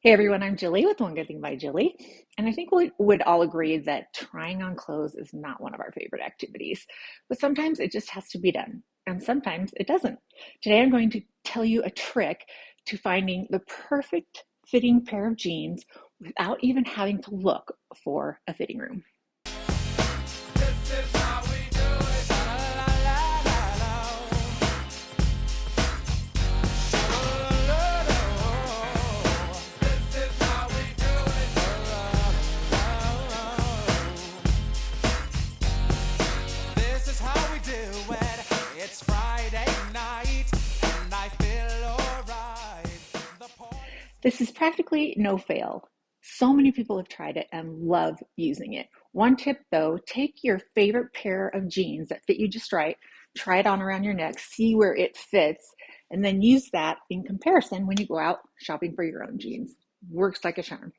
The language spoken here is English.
Hey everyone, I'm Jilly with One Good Thing by Jilly. And I think we would all agree that trying on clothes is not one of our favorite activities, but sometimes it just has to be done, and sometimes it doesn't. Today I'm going to tell you a trick to finding the perfect fitting pair of jeans without even having to look for a fitting room. This is how we do it. La la la la la. La la la. This is how we do it. La la la. This is how we do it. It's Friday night and I feel alright. The party's This is practically no fail. So many people have tried it and love using it. One tip though, take your favorite pair of jeans that fit you just right, try it on around your neck, see where it fits, and then use that in comparison when you go out shopping for your own jeans. Works like a charm.